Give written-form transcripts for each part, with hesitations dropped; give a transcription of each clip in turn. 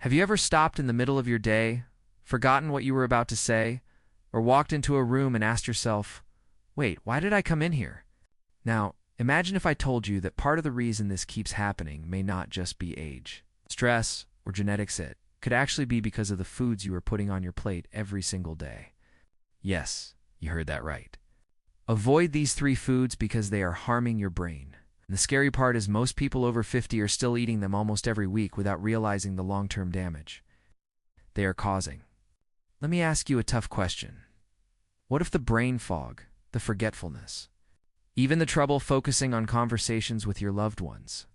Have you ever stopped in the middle of your day, forgotten what you were about to say, or walked into a room and asked yourself, wait, why did I come in here? Now, imagine if I told you that part of the reason this keeps happening may not just be age, stress, or genetics. It could actually be because of the foods you are putting on your plate every single day. Yes, you heard that right. Avoid these three foods because they are harming your brain. And the scary part is most people over 50 are still eating them almost every week without realizing the long-term damage they are causing. Let me ask you a tough question. What if the brain fog, the forgetfulness, even the trouble focusing on conversations with your loved ones,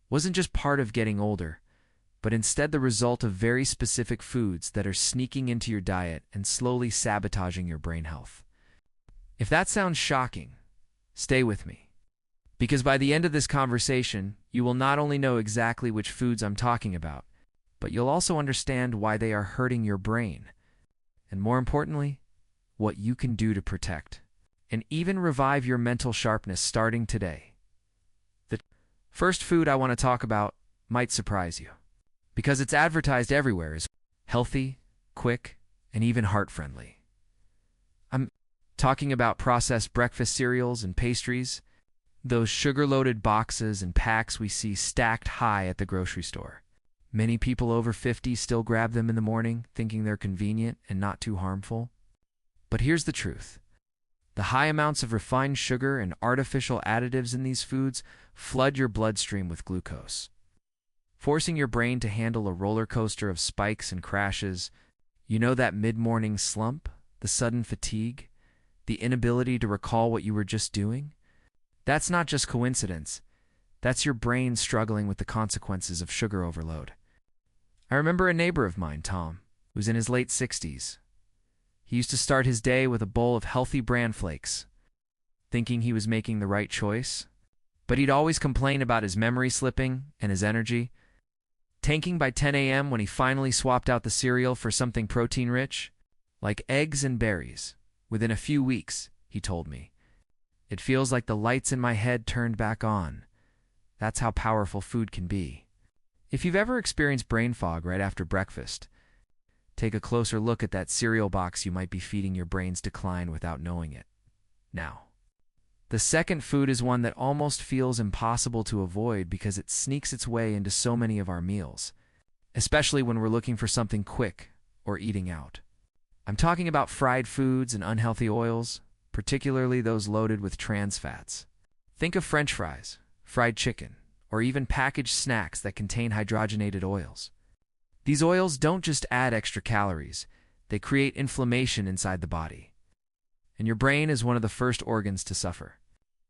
wasn't just part of getting older, but instead the result of very specific foods that are sneaking into your diet and slowly sabotaging your brain health? If that sounds shocking, stay with me. Because by the end of this conversation, you will not only know exactly which foods I'm talking about, but you'll also understand why they are hurting your brain. And more importantly, what you can do to protect and even revive your mental sharpness starting today. The first food I want to talk about might surprise you, because it's advertised everywhere as healthy, quick, and even heart-friendly. I'm talking about processed breakfast cereals and pastries, those sugar-loaded boxes and packs we see stacked high at the grocery store. Many people over 50 still grab them in the morning, thinking they're convenient and not too harmful. But here's the truth. The high amounts of refined sugar and artificial additives in these foods flood your bloodstream with glucose, forcing your brain to handle a roller coaster of spikes and crashes. You know, that mid-morning slump, the sudden fatigue, the inability to recall what you were just doing? That's not just coincidence. That's your brain struggling with the consequences of sugar overload. I remember a neighbor of mine, Tom, who's in his late 60s. He used to start his day with a bowl of healthy bran flakes, thinking he was making the right choice. But he'd always complain about his memory slipping and his energy, tanking by 10 a.m. when he finally swapped out the cereal for something protein-rich, like eggs and berries. Within a few weeks, he told me, it feels like the lights in my head turned back on. That's how powerful food can be. If you've ever experienced brain fog right after breakfast, take a closer look at that cereal box you might be feeding your brain's decline without knowing it. Now, the second food is one that almost feels impossible to avoid because it sneaks its way into so many of our meals, especially when we're looking for something quick or eating out. I'm talking about fried foods and unhealthy oils, particularly those loaded with trans fats. Think of French fries, fried chicken, or even packaged snacks that contain hydrogenated oils. These oils don't just add extra calories, they create inflammation inside the body. And your brain is one of the first organs to suffer.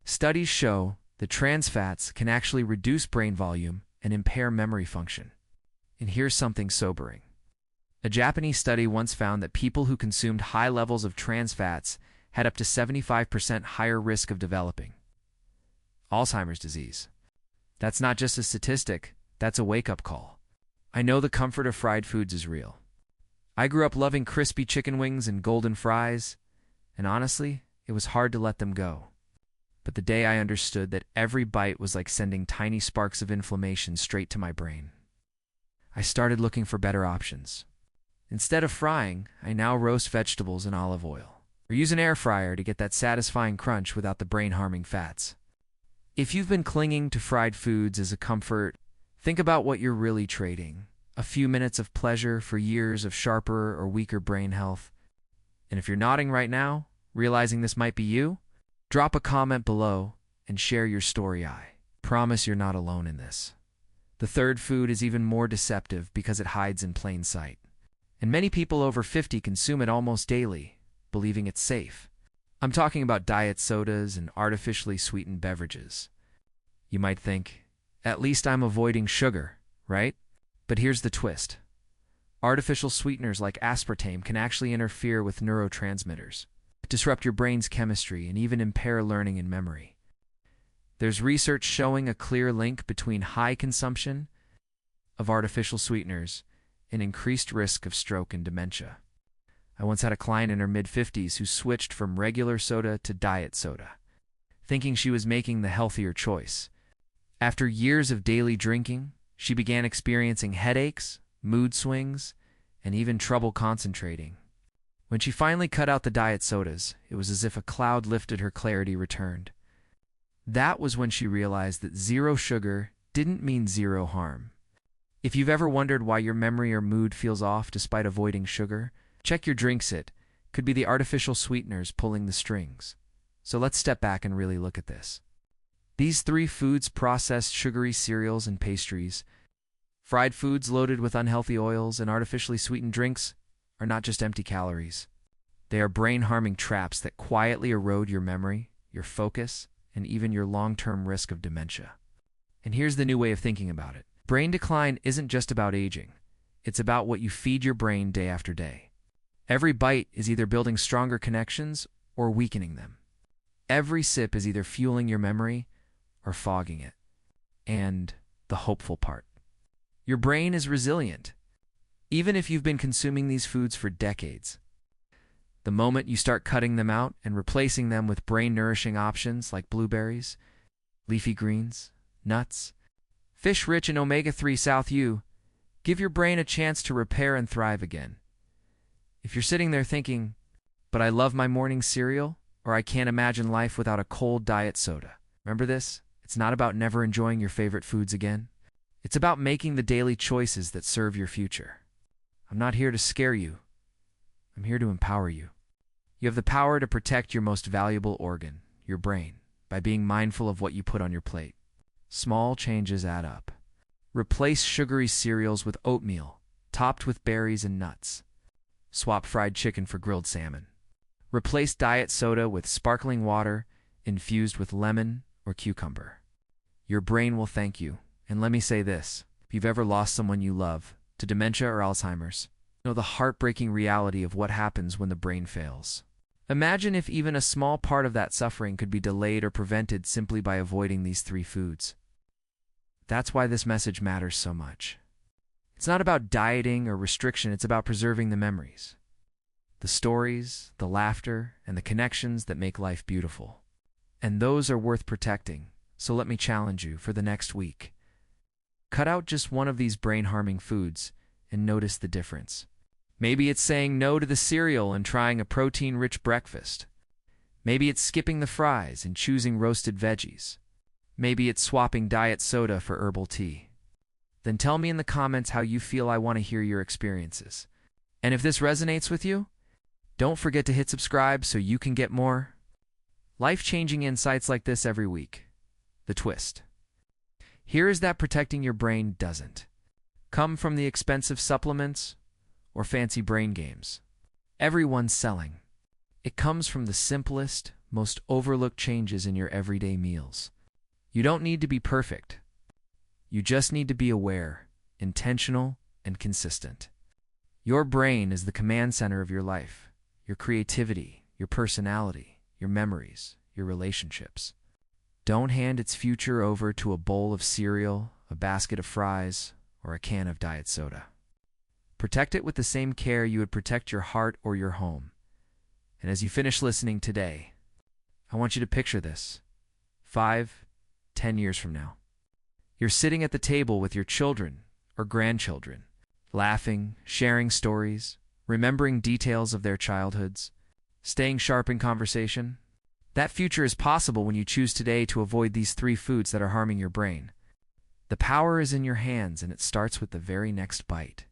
Studies show that trans fats can actually reduce brain volume and impair memory function. And here's something sobering. A Japanese study once found that people who consumed high levels of trans fats had up to 75% higher risk of developing Alzheimer's disease. That's not just a statistic, that's a wake-up call. I know the comfort of fried foods is real. I grew up loving crispy chicken wings and golden fries, and honestly, it was hard to let them go. But the day I understood that every bite was like sending tiny sparks of inflammation straight to my brain, I started looking for better options. Instead of frying, I now roast vegetables in olive oil, or use an air fryer to get that satisfying crunch without the brain-harming fats. If you've been clinging to fried foods as a comfort, think about what you're really trading. A few minutes of pleasure for years of sharper or weaker brain health. And if you're nodding right now, realizing this might be you, drop a comment below and share your story. I promise you're not alone in this. The third food is even more deceptive because it hides in plain sight. And many people over 50 consume it almost daily, believing it's safe. I'm talking about diet sodas and artificially sweetened beverages. You might think, at least I'm avoiding sugar, right? But here's the twist. Artificial sweeteners like aspartame can actually interfere with neurotransmitters, disrupt your brain's chemistry, and even impair learning and memory. There's research showing a clear link between high consumption of artificial sweeteners and increased risk of stroke and dementia. I once had a client in her mid-50s who switched from regular soda to diet soda, thinking she was making the healthier choice. After years of daily drinking, she began experiencing headaches, mood swings, and even trouble concentrating. When she finally cut out the diet sodas, it was as if a cloud lifted, her clarity returned. That was when she realized that zero sugar didn't mean zero harm. If you've ever wondered why your memory or mood feels off despite avoiding sugar, check your drinks. It could be the artificial sweeteners pulling the strings. So let's step back and really look at this. These three foods, processed sugary cereals and pastries, fried foods loaded with unhealthy oils, and artificially sweetened drinks, are not just empty calories. They are brain-harming traps that quietly erode your memory, your focus, and even your long-term risk of dementia. And here's the new way of thinking about it. Brain decline isn't just about aging. It's about what you feed your brain day after day. Every bite is either building stronger connections or weakening them. Every sip is either fueling your memory or fogging it. And the hopeful part. Your brain is resilient, even if you've been consuming these foods for decades. The moment you start cutting them out and replacing them with brain-nourishing options like blueberries, leafy greens, nuts, fish rich in omega-3 South U, give your brain a chance to repair and thrive again. If you're sitting there thinking, but I love my morning cereal, or I can't imagine life without a cold diet soda, remember this? It's not about never enjoying your favorite foods again. It's about making the daily choices that serve your future. I'm not here to scare you. I'm here to empower you. You have the power to protect your most valuable organ, your brain, by being mindful of what you put on your plate. Small changes add up. Replace sugary cereals with oatmeal, topped with berries and nuts. Swap fried chicken for grilled salmon. Replace diet soda with sparkling water infused with lemon or cucumber. Your brain will thank you. And let me say this, if you've ever lost someone you love to dementia or Alzheimer's, know the heartbreaking reality of what happens when the brain fails. Imagine if even a small part of that suffering could be delayed or prevented simply by avoiding these three foods. That's why this message matters so much. It's not about dieting or restriction, it's about preserving the memories, the stories, the laughter, and the connections that make life beautiful. And those are worth protecting. So let me challenge you for the next week. Cut out just one of these brain-harming foods and notice the difference. Maybe it's saying no to the cereal and trying a protein-rich breakfast. Maybe it's skipping the fries and choosing roasted veggies. Maybe it's swapping diet soda for herbal tea. Then tell me in the comments how you feel. I want to hear your experiences. And if this resonates with you, don't forget to hit subscribe so you can get more life-changing insights like this every week. The twist. Here is that protecting your brain doesn't come from the expensive supplements or fancy brain games everyone's selling. It comes from the simplest, most overlooked changes in your everyday meals. You don't need to be perfect. You just need to be aware, intentional, and consistent. Your brain is the command center of your life, your creativity, your personality, your memories, your relationships. Don't hand its future over to a bowl of cereal, a basket of fries, or a can of diet soda. Protect it with the same care you would protect your heart or your home. And as you finish listening today, I want you to picture this. 5, 10 years from now. You're sitting at the table with your children or grandchildren, laughing, sharing stories, remembering details of their childhoods, staying sharp in conversation. That future is possible when you choose today to avoid these three foods that are harming your brain. The power is in your hands, and it starts with the very next bite.